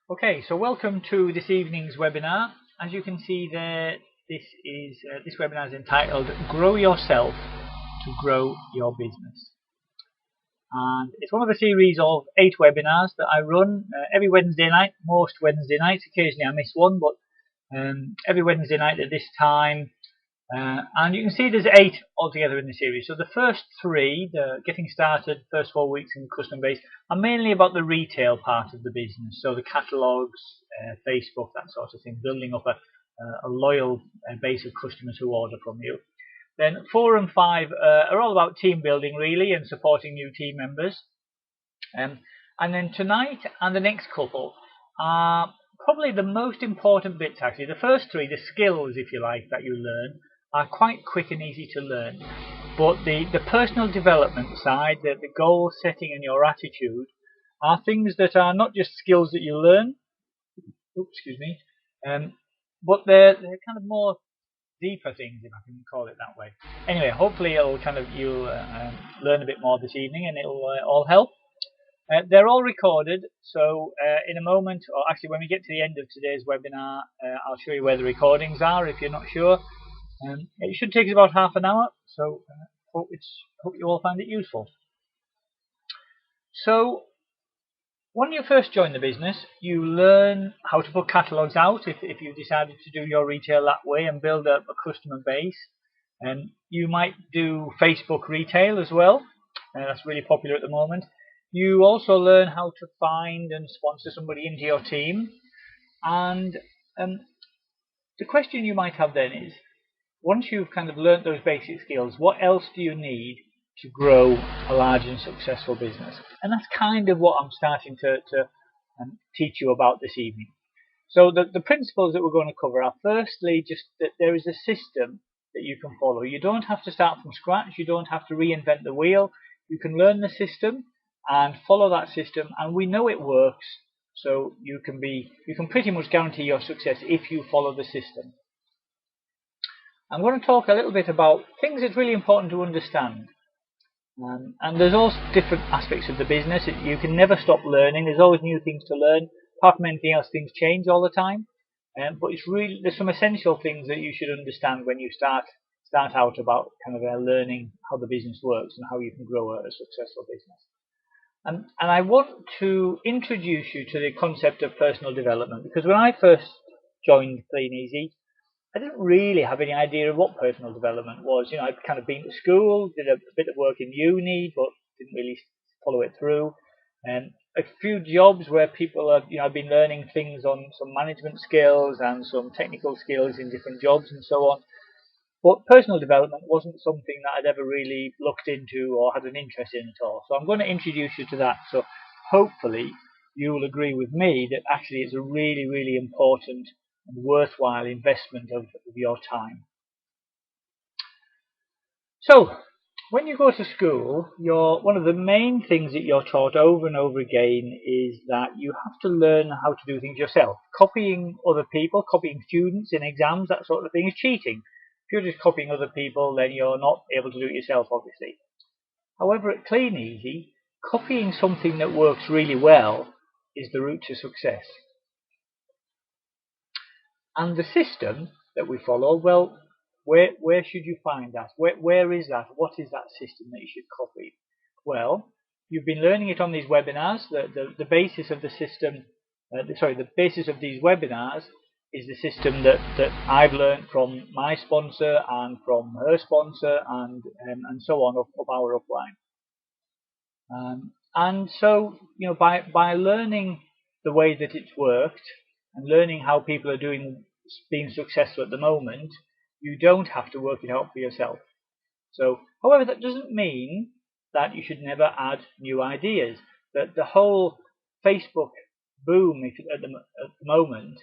Okay, so welcome to this evening's webinar. As you can see there, this webinar is entitled "Grow Yourself to Grow Your Business," and it's one of a series of 8 webinars that I run every Wednesday night. Most Wednesday nights, occasionally I miss one, but every Wednesday night at this time. And you can see there's 8 altogether in the series. So the first 3, the getting started, first 4 weeks in customer base, are mainly about the retail part of the business. So the catalogues, Facebook, that sort of thing, building up a loyal base of customers who order from you. Then 4 and 5 are all about team building really and supporting new team members. And then tonight and the next couple are probably the most important bits actually. The first 3, the skills if you like that you learn, are quite quick and easy to learn, but the personal development side, the goal setting and your attitude, are things that are not just skills that you learn, but they're kind of more deeper things, if I can call it that way. Anyway, hopefully you'll learn a bit more this evening and it'll all help. They're all recorded, so in a moment, or actually when we get to the end of today's webinar, I'll show you where the recordings are if you're not sure. It should take us about half an hour, so hope you all find it useful. So when you first join the business, you learn how to put catalogues out if you decided to do your retail that way and build up a customer base. And you might do Facebook retail as well, that's really popular at the moment. You also learn how to find and sponsor somebody into your team. And the question you might have then is, once you've kind of learnt those basic skills, what else do you need to grow a large and successful business? And that's kind of what I'm starting to teach you about this evening. So the principles that we're going to cover are firstly just that there is a system that you can follow. You don't have to start from scratch. You don't have to reinvent the wheel. You can learn the system and follow that system, and we know it works. So you can pretty much guarantee your success if you follow the system. I'm going to talk a little bit about things that's really important to understand. And there's all different aspects of the business. You can never stop learning. There's always new things to learn. Apart from anything else, things change all the time. But there's some essential things that you should understand when you start out about kind of learning how the business works and how you can grow a successful business. And I want to introduce you to the concept of personal development, because when I first joined Kleeneze, I didn't really have any idea of what personal development was. I'd kind of been to school, did a bit of work in uni, but didn't really follow it through. And a few jobs where people have, I've been learning things on some management skills and some technical skills in different jobs and so on. But personal development wasn't something that I'd ever really looked into or had an interest in at all. So I'm going to introduce you to that. So hopefully you will agree with me that actually it's a really, really important and worthwhile investment of your time. So when you go to school, one of the main things that you're taught over and over again is that you have to learn how to do things yourself. Copying other people, copying students in exams, that sort of thing is cheating. If you're just copying other people, then you're not able to do it yourself, obviously. However, at Kleeneze, copying something that works really well is the route to success. And the system that we follow, well, where should you find that? Where is that? What is that system that you should copy? Well, you've been learning it on these webinars. The basis of the system, the basis of these webinars is the system that I've learned from my sponsor and from her sponsor and so on of our upline. And so, by learning the way that it's worked and learning how people are being successful at the moment, you don't have to work it out for yourself. So, however, that doesn't mean that you should never add new ideas. That the whole Facebook boom at the moment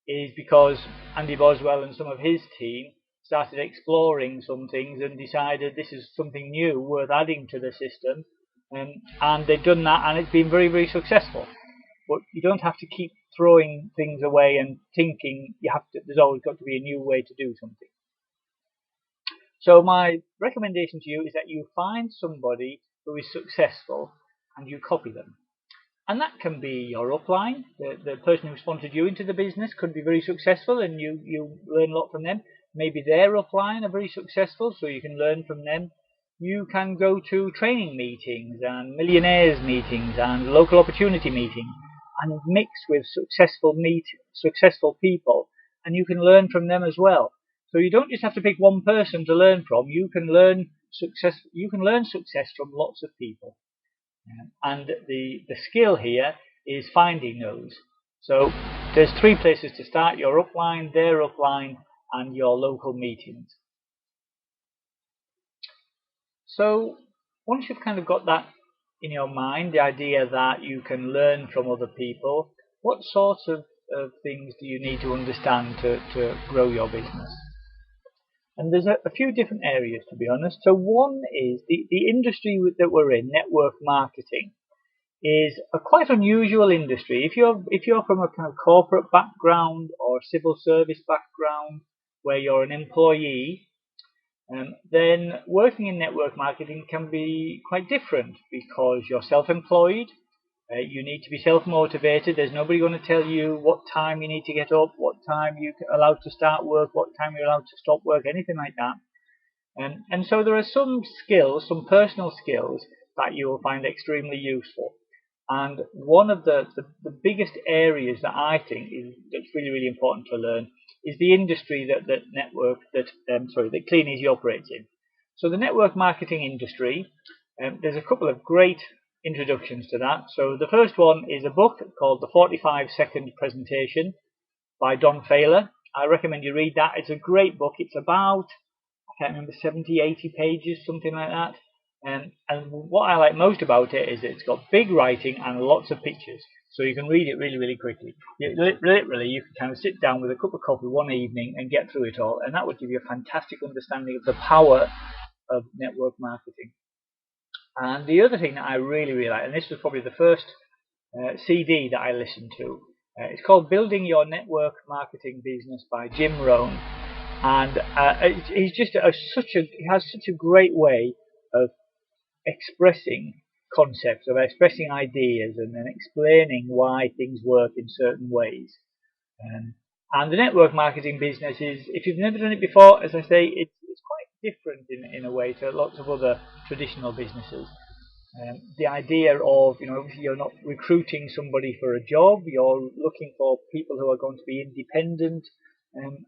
is because Andy Boswell and some of his team started exploring some things and decided this is something new worth adding to the system. And they've done that, and it's been very, very successful. But you don't have to keep throwing things away and thinking there's always got to be a new way to do something. So my recommendation to you is that you find somebody who is successful and you copy them. And that can be your upline. The person who sponsored you into the business could be very successful and you learn a lot from them. Maybe their upline are very successful, so you can learn from them. You can go to training meetings and millionaires meetings and local opportunity meetings and mix with successful people, and you can learn from them as well. So you don't just have to pick one person to learn from. You can learn success from lots of people. And the skill here is finding those. So there's 3 places to start: your upline, their upline, and your local meetings. So once you've kind of got that in your mind, the idea that you can learn from other people, what sorts of things do you need to understand to grow your business? And there's a few different areas, to be honest. So one is the industry that we're in, network marketing, is a quite unusual industry. If you're from a kind of corporate background or civil service background where you're an employee, then working in network marketing can be quite different because you're self-employed. You need to be self-motivated. There's nobody going to tell you what time you need to get up, what time you're allowed to start work, what time you're allowed to stop work, anything like that. And so there are some skills, some personal skills that you will find extremely useful. And one of the biggest areas that I think that's really, really important to learn is the industry that Kleeneze operates in. So the network marketing industry, there's a couple of great introductions to that. So the first one is a book called The 45-Second Presentation by Don Failer. I recommend you read that. It's a great book. It's about, I can't remember, 70, 80 pages, something like that. And what I like most about it is it's got big writing and lots of pictures, so you can read it really, really quickly. Literally, you can kind of sit down with a cup of coffee one evening and get through it all, and that would give you a fantastic understanding of the power of network marketing. And the other thing that I really, really like, and this was probably the first CD that I listened to, it's called Building Your Network Marketing Business by Jim Rohn. And he has such a great way of expressing concepts, of expressing ideas, and then explaining why things work in certain ways. And the network marketing business is, if you've never done it before, as I say, it's quite different in a way to lots of other traditional businesses. The idea of, obviously you're not recruiting somebody for a job, you're looking for people who are going to be independent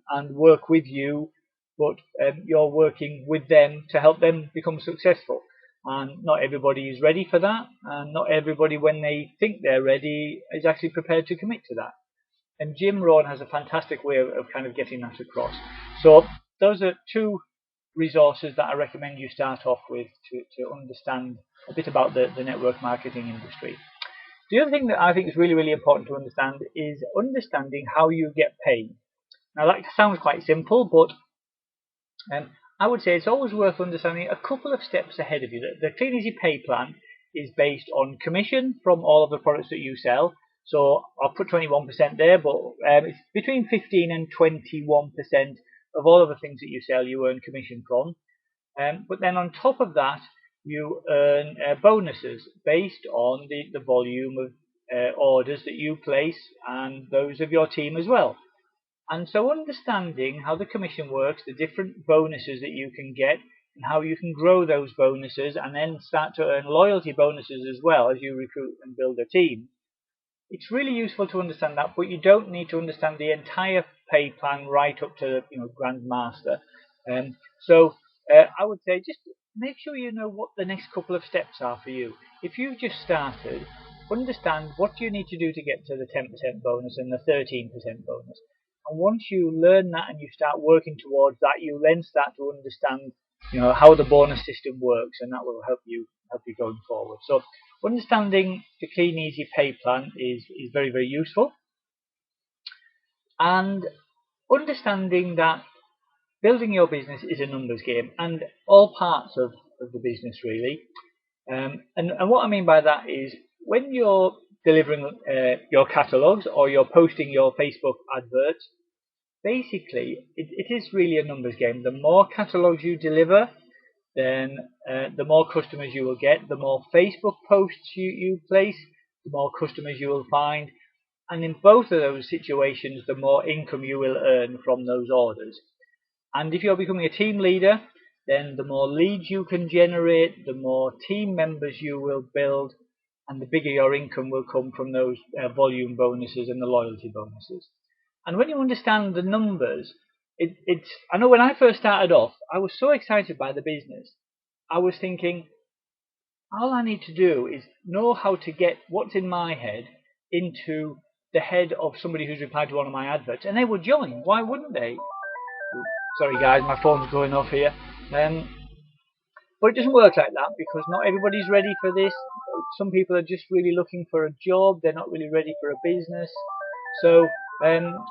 and work with you, but you're working with them to help them become successful. And not everybody is ready for that, and not everybody, when they think they're ready, is actually prepared to commit to that. And Jim Rohn has a fantastic way of kind of getting that across. So those are 2 resources that I recommend you start off with to understand a bit about the network marketing industry. The other thing that I think is really, really important to understand is understanding how you get paid. Now that sounds quite simple, but I would say it's always worth understanding a couple of steps ahead of you. The Kleeneze pay plan is based on commission from all of the products that you sell. So I'll put 21% there, but it's between 15 and 21% of all of the things that you sell you earn commission from. But then on top of that, you earn bonuses based on the volume of orders that you place and those of your team as well. And so understanding how the commission works, the different bonuses that you can get, and how you can grow those bonuses and then start to earn loyalty bonuses as well as you recruit and build a team. It's really useful to understand that, but you don't need to understand the entire pay plan right up to Grandmaster. So I would say just make sure you know what the next couple of steps are for you. If you've just started, understand what you need to do to get to the 10% bonus and the 13% bonus. And once you learn that and you start working towards that, you then start to understand, how the bonus system works, and that will help you going forward. So understanding the Kleeneze pay plan is very, very useful, and understanding that building your business is a numbers game, and all parts of the business really. And what I mean by that is when you're delivering your catalogs or you're posting your Facebook adverts, basically it is really a numbers game. The more catalogs you deliver, then the more customers you will get. The more Facebook posts you place, the more customers you will find. And in both of those situations, the more income you will earn from those orders. And if you're becoming a team leader, then the more leads you can generate, the more team members you will build, and the bigger your income will come from those volume bonuses and the loyalty bonuses. And when you understand the numbers, I know when I first started off, I was so excited by the business. I was thinking, all I need to do is know how to get what's in my head into the head of somebody who's replied to one of my adverts, and they would join. Why wouldn't they? Sorry guys, my phone's going off here. But it doesn't work like that, because not everybody's ready for this. Some people are just really looking for a job. They're not really ready for a business. So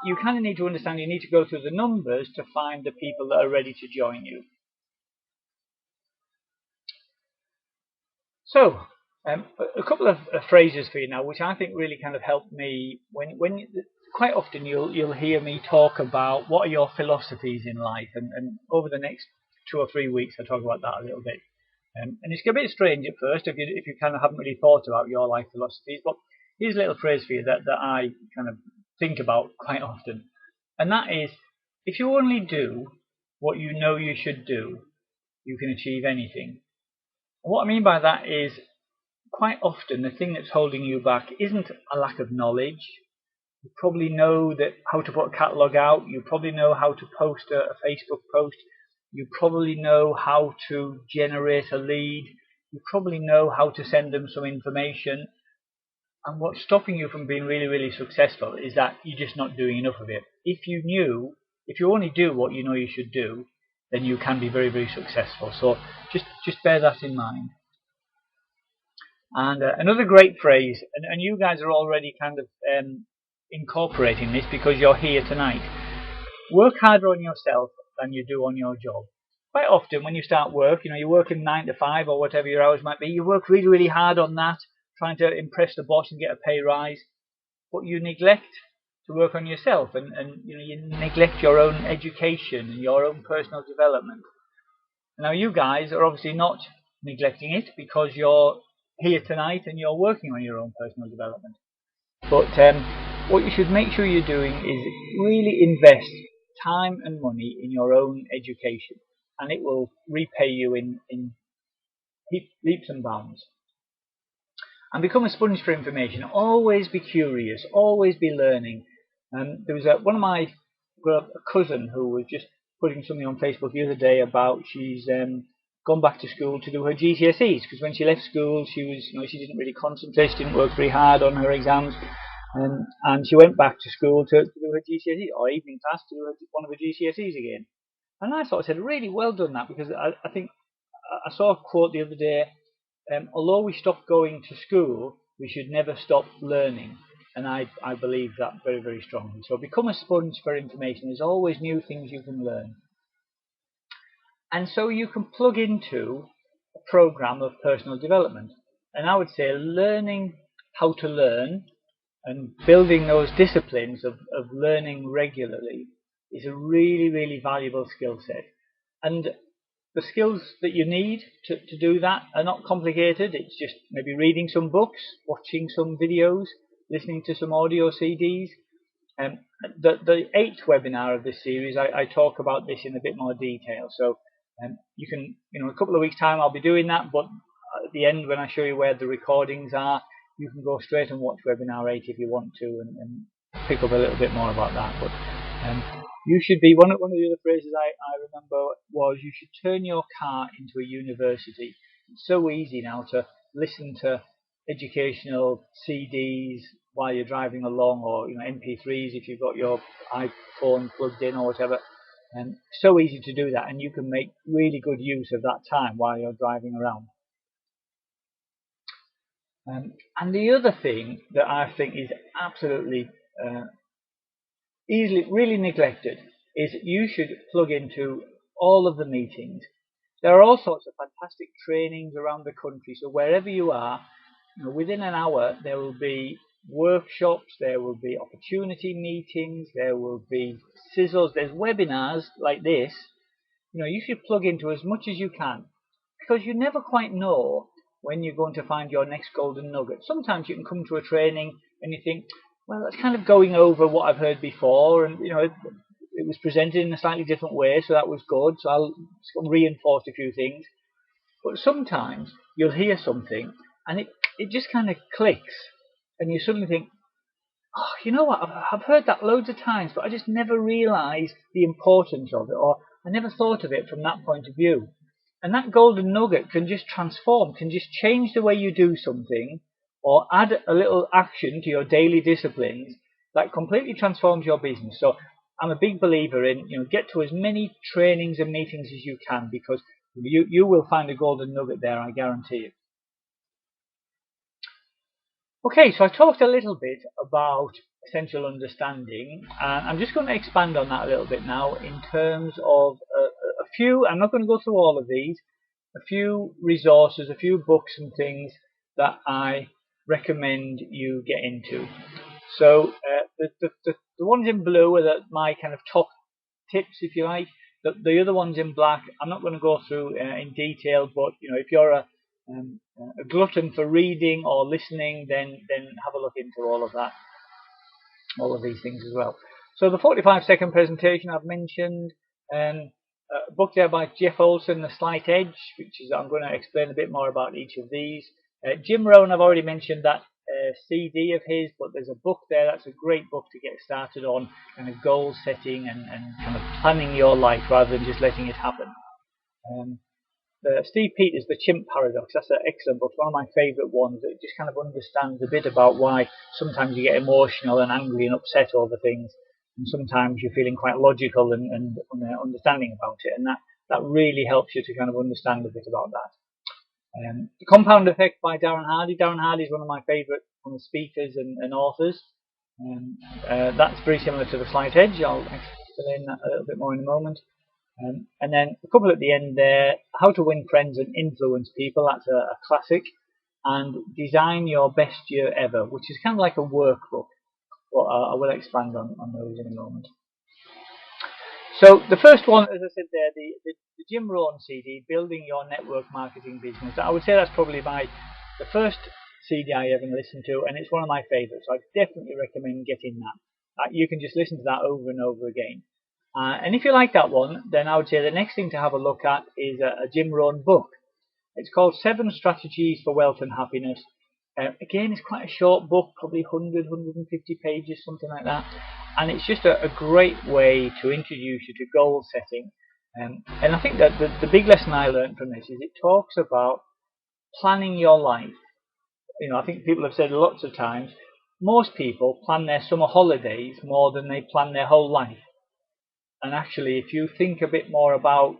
you kind of need to understand you need to go through the numbers to find the people that are ready to join you. So a couple of phrases for you now, which I think really kind of helped me. When quite often you'll hear me talk about what are your philosophies in life, and over the next 2 or 3 weeks I'll talk about that a little bit. And it's a bit strange at first if you kind of haven't really thought about your life philosophies, but here's a little phrase for you that I kind of think about quite often, and that is, if you only do what you know you should do, you can achieve anything. And what I mean by that is, quite often the thing that's holding you back isn't a lack of knowledge. You probably know that how to put a catalogue out, you probably know how to post a Facebook post, you probably know how to generate a lead, you probably know how to send them some information. And what's stopping you from being really, really successful is that you're just not doing enough of it. If you only do what you know you should do, then you can be very, very successful. So just bear that in mind. And another great phrase, and you guys are already kind of incorporating this because you're here tonight. Work harder on yourself than you do on your job. Quite often when you start work, you're working 9 to 5 or whatever your hours might be, you work really, really hard on that, trying to impress the boss and get a pay rise, but you neglect to work on yourself, and you neglect your own education and your own personal development. Now you guys are obviously not neglecting it because you're here tonight and you're working on your own personal development. But what you should make sure you're doing is really invest time and money in your own education, and it will repay you in leaps and bounds. And become a sponge for information. Always be curious, always be learning. There was a cousin who was just putting something on Facebook the other day about she's gone back to school to do her GCSEs, because when she left school she didn't really concentrate, she didn't work very hard on her exams, and she went back to school to do her GCSE, or evening class to do one of her GCSEs again. And I sort of said, really well done that, because I think I saw a quote the other day, although we stop going to school, we should never stop learning. And I believe that very, very strongly. So become a sponge for information. There's always new things you can learn. And so you can plug into a program of personal development. And I would say learning how to learn and building those disciplines of learning regularly is a really, really valuable skill set. And the skills that you need to do that are not complicated. It's just maybe reading some books, watching some videos, listening to some audio CDs. The 8th webinar of this series, I talk about this in a bit more detail. So you can, in a couple of weeks' time, I'll be doing that. But at the end, when I show you where the recordings are, you can go straight and watch webinar 8 if you want to, and pick up a little bit more about that. But you should be, one of the other phrases I remember was, you should turn your car into a university. It's so easy now to listen to educational CDs while you're driving along, or MP3s if you've got your iPhone plugged in or whatever. And so easy to do that, and you can make really good use of that time while you're driving around. And the other thing that I think is absolutely really neglected is you should plug into all of the meetings. There are all sorts of fantastic trainings around the country, so wherever you are, within an hour there will be workshops, there will be opportunity meetings, there will be sizzles, there's webinars like this. You should plug into as much as you can, because you never quite know when you're going to find your next golden nugget. Sometimes you can come to a training and you think, well, that's kind of going over what I've heard before, and it was presented in a slightly different way, so that was good. So I'll reinforce a few things. But sometimes you'll hear something and it just kind of clicks, and you suddenly think, oh, you know what, I've heard that loads of times, but I just never realised the importance of it, or I never thought of it from that point of view. And that golden nugget can just transform, can just change the way you do something, or add a little action to your daily disciplines that completely transforms your business. So I'm a big believer in, get to as many trainings and meetings as you can, because you will find a golden nugget there, I guarantee you. Okay, so I talked a little bit about essential understanding, and I'm just going to expand on that a little bit now in terms of a few, I'm not going to go through all of these, a few resources, a few books and things that I recommend you get into. So the ones in blue are my kind of top tips, if you like. The other ones in black, I'm not going to go through in detail, but if you're a glutton for reading or listening, then have a look into all of that, all of these things as well. So the 45-second presentation I've mentioned, a book there by Jeff Olson, The Slight Edge, which is, I'm going to explain a bit more about each of these. Jim Rohn, I've already mentioned that CD of his, but there's a book there that's a great book to get started on kind of goal setting and kind of planning your life rather than just letting it happen. Steve Peters, The Chimp Paradox, that's an excellent book, one of my favourite ones. It just kind of understands a bit about why sometimes you get emotional and angry and upset over things, and sometimes you're feeling quite logical and understanding about it, and that really helps you to kind of understand a bit about that. The Compound Effect by Darren Hardy. Darren Hardy is one of my favourite speakers and authors. That's very similar to The Slight Edge. I'll explain that a little bit more in a moment. And then a couple at the end there, How to Win Friends and Influence People. That's a classic. And Design Your Best Year Ever, which is kind of like a workbook. But I will expand on those in a moment. So the first one, as I said there, the Jim Rohn CD, Building Your Network Marketing Business. I would say that's probably the first CD I ever listened to, and it's one of my favourites. So I definitely recommend getting that. You can just listen to that over and over again. And if you like that one, then I would say the next thing to have a look at is a Jim Rohn book. It's called 7 Strategies for Wealth and Happiness. Again, it's quite a short book, probably 100, 150 pages, something like that. And it's just a great way to introduce you to goal setting. And I think that the big lesson I learned from this is it talks about planning your life. I think people have said lots of times, most people plan their summer holidays more than they plan their whole life. And actually, if you think a bit more about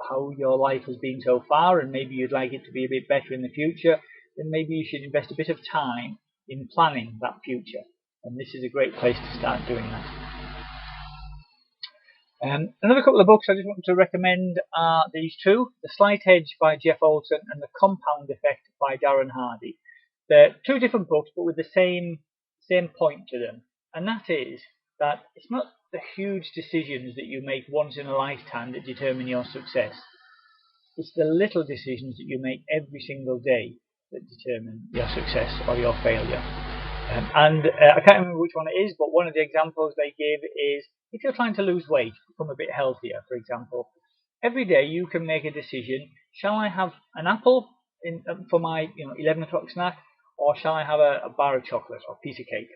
how your life has been so far, and maybe you'd like it to be a bit better in the future, then maybe you should invest a bit of time in planning that future. And this is a great place to start doing that. Another couple of books I just want to recommend are these two, The Slight Edge by Jeff Olson and The Compound Effect by Darren Hardy. They're two different books, but with the same point to them, and that is that it's not the huge decisions that you make once in a lifetime that determine your success. It's the little decisions that you make every single day that determine your success or your failure. I can't remember which one it is, but one of the examples they give is if you're trying to lose weight, become a bit healthier, for example. Every day you can make a decision: shall I have an apple for my 11 o'clock snack, or shall I have a bar of chocolate or a piece of cake?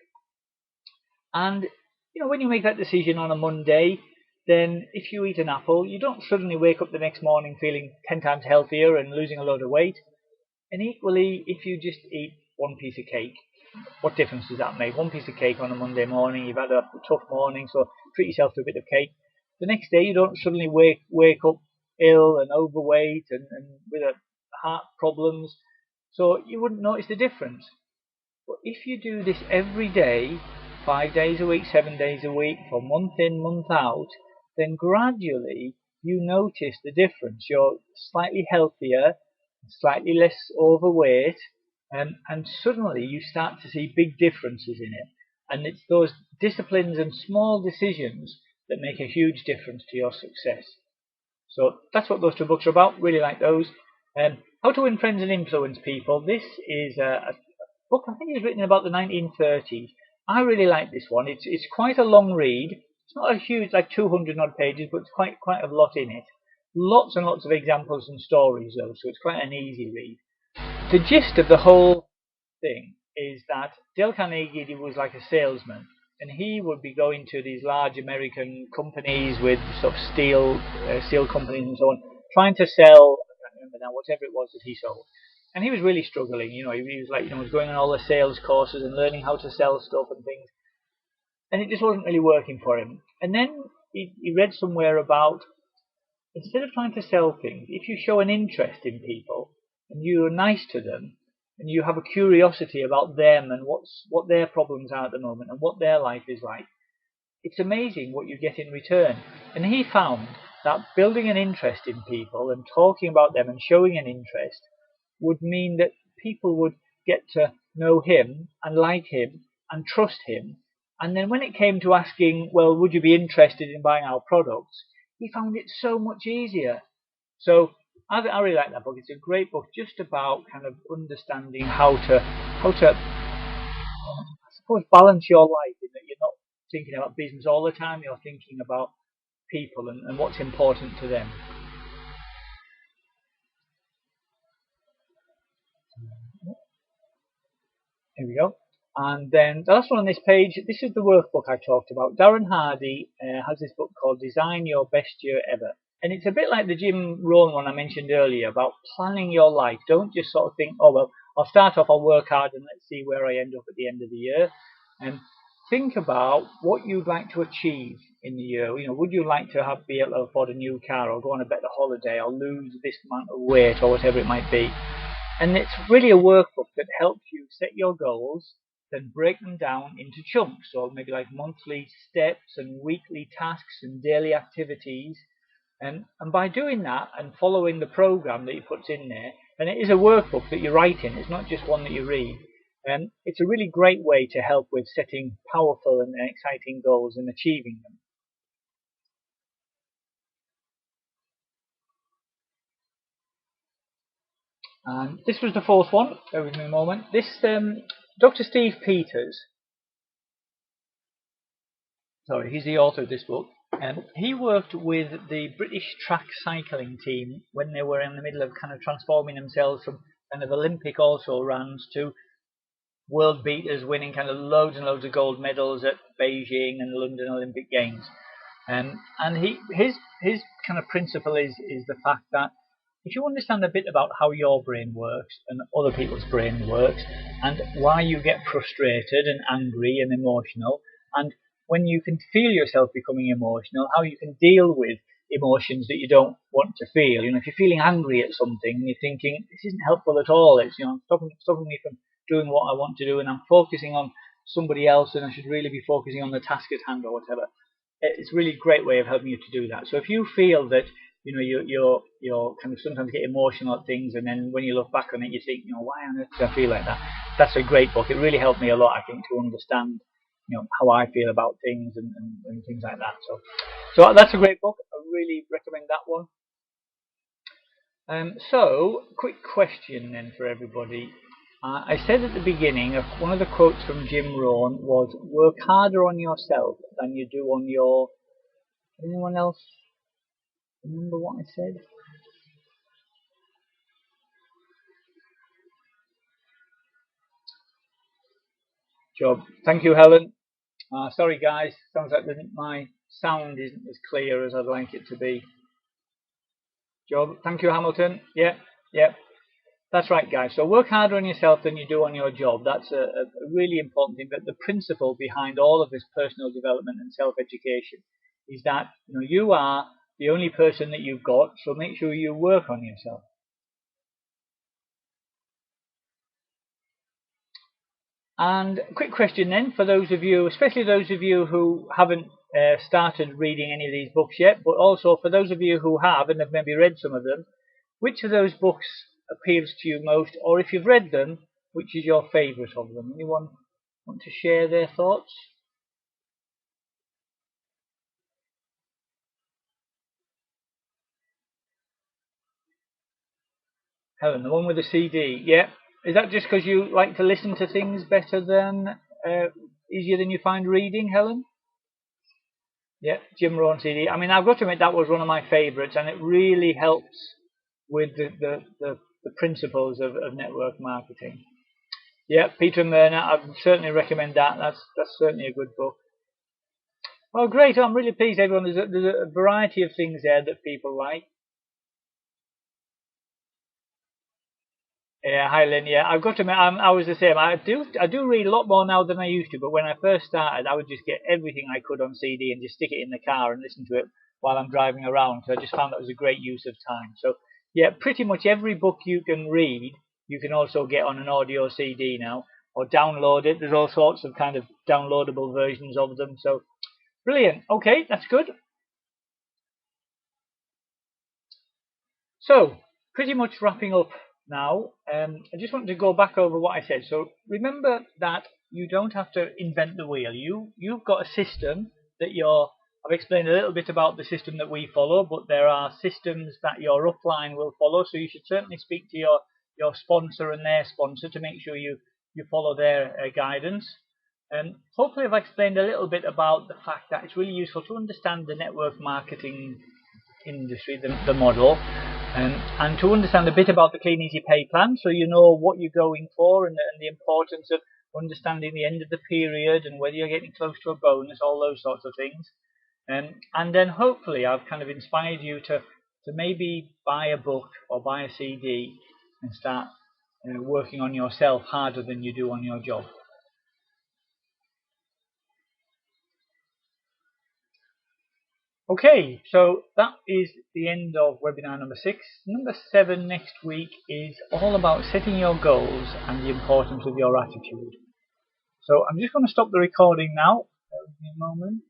And when you make that decision on a Monday, then if you eat an apple, you don't suddenly wake up the next morning feeling 10 times healthier and losing a load of weight. And equally, if you just eat one piece of cake, what difference does that make? One piece of cake on a Monday morning, you've had a tough morning, so treat yourself to a bit of cake. The next day, you don't suddenly wake up ill and overweight and with heart problems, so you wouldn't notice the difference. But if you do this every day, 5 days a week, 7 days a week, for month in, month out, then gradually you notice the difference. You're slightly healthier, slightly less overweight, and suddenly you start to see big differences in it. And it's those disciplines and small decisions that make a huge difference to your success. So that's what those two books are about. Really like those. How to Win Friends and Influence People. This is a book, I think it was written about the 1930s. I really like this one. It's quite a long read. It's not a huge, like 200 odd pages, but it's quite a lot in it. Lots and lots of examples and stories though, so it's quite an easy read. The gist of the whole thing is that Dale Carnegie was like a salesman, and he would be going to these large American companies with sort of steel companies and so on, trying to sell, I can't remember now, whatever it was that he sold. And he was really struggling. He was like, was going on all the sales courses and learning how to sell stuff and things, and it just wasn't really working for him. And then he read somewhere about, instead of trying to sell things, if you show an interest in people and you're nice to them and you have a curiosity about them and what their problems are at the moment and what their life is like, it's amazing what you get in return. And he found that building an interest in people and talking about them and showing an interest would mean that people would get to know him and like him and trust him. And then when it came to asking, well, would you be interested in buying our products, he found it so much easier. So I really like that book. It's a great book just about kind of understanding how to I suppose, balance your life, in that you're not thinking about business all the time, you're thinking about people and what's important to them. Here we go. And then the last one on this page, this is the workbook I talked about. Darren Hardy has this book called Design Your Best Year Ever. And it's a bit like the Jim Rohn one I mentioned earlier about planning your life. Don't just sort of think, oh, well, I'll start off, I'll work hard, and let's see where I end up at the end of the year. And think about what you'd like to achieve in the year. Would you like to be able to afford a new car, or go on a better holiday, or lose this amount of weight, or whatever it might be? And it's really a workbook that helps you set your goals, then break them down into chunks, or maybe like monthly steps and weekly tasks and daily activities. And by doing that and following the program that he puts in there, and it is a workbook that you write in, it's not just one that you read, it's a really great way to help with setting powerful and exciting goals and achieving them. And this was the fourth one. Bear with me a moment. This Dr. Steve Peters, sorry, he's the author of this book. He worked with the British track cycling team when they were in the middle of kind of transforming themselves from kind of Olympic also runs to world beaters, winning kind of loads and loads of gold medals at Beijing and the London Olympic Games. And his kind of principle is the fact that if you understand a bit about how your brain works and other people's brain works, and why you get frustrated and angry and emotional, and when you can feel yourself becoming emotional, how you can deal with emotions that you don't want to feel. If you're feeling angry at something and you're thinking, this isn't helpful at all, it's stopping me from doing what I want to do, and I'm focusing on somebody else and I should really be focusing on the task at hand or whatever. It's a really great way of helping you to do that. So if you feel that you're kind of sometimes get emotional at things, and then when you look back on it you think, why on earth do I feel like that? That's a great book. It really helped me a lot, I think, to understand how I feel about things and things like that. So that's a great book. I really recommend that one. So quick question then for everybody. I said at the beginning, one of the quotes from Jim Rohn was, work harder on yourself than you do on your... Anyone else remember what I said? Job. Thank you, Helen. Sorry, guys. Sounds like my sound isn't as clear as I'd like it to be. Job. Thank you, Hamilton. Yep. That's right, guys. So work harder on yourself than you do on your job. That's a really important thing. That the principle behind all of this personal development and self-education is that you are the only person that you've got. So make sure you work on yourself. And a quick question then for those of you, especially those of you who haven't started reading any of these books yet, but also for those of you who have and have maybe read some of them, which of those books appeals to you most, or if you've read them, which is your favourite of them? Anyone want to share their thoughts? Helen, the one with the CD. Yeah. Is that just because you like to listen to things better than, easier than you find reading, Helen? Yeah, Jim Rohn CD. I mean, I've got to admit that was one of my favourites, and it really helps with the principles of network marketing. Yeah, Peter and Myrna, I would certainly recommend that. That's certainly a good book. Well, great. I'm really pleased, everyone. There's a variety of things there that people like. Yeah, hi Lynn. Yeah, I've got to admit, I was the same. I do read a lot more now than I used to. But when I first started, I would just get everything I could on CD and just stick it in the car and listen to it while I'm driving around. So I just found that was a great use of time. So yeah, pretty much every book you can read, you can also get on an audio CD now, or download it. There's all sorts of kind of downloadable versions of them. So brilliant. Okay, that's good. So pretty much wrapping up now. I just wanted to go back over what I said. So remember that you don't have to invent the wheel. You've got a system that I've explained a little bit about the system that we follow, but there are systems that your upline will follow. So you should certainly speak to your sponsor and their sponsor to make sure you follow their guidance. And hopefully I've explained a little bit about the fact that it's really useful to understand the network marketing industry, the model, and to understand a bit about the Kleeneze pay plan, so you know what you're going for, and the importance of understanding the end of the period and whether you're getting close to a bonus, all those sorts of things. And then hopefully I've kind of inspired you to maybe buy a book or buy a CD and start working on yourself harder than you do on your job. Okay, so that is the end of webinar number 6. Number 7 next week is all about setting your goals and the importance of your attitude. So I'm just going to stop the recording now. Give me a moment.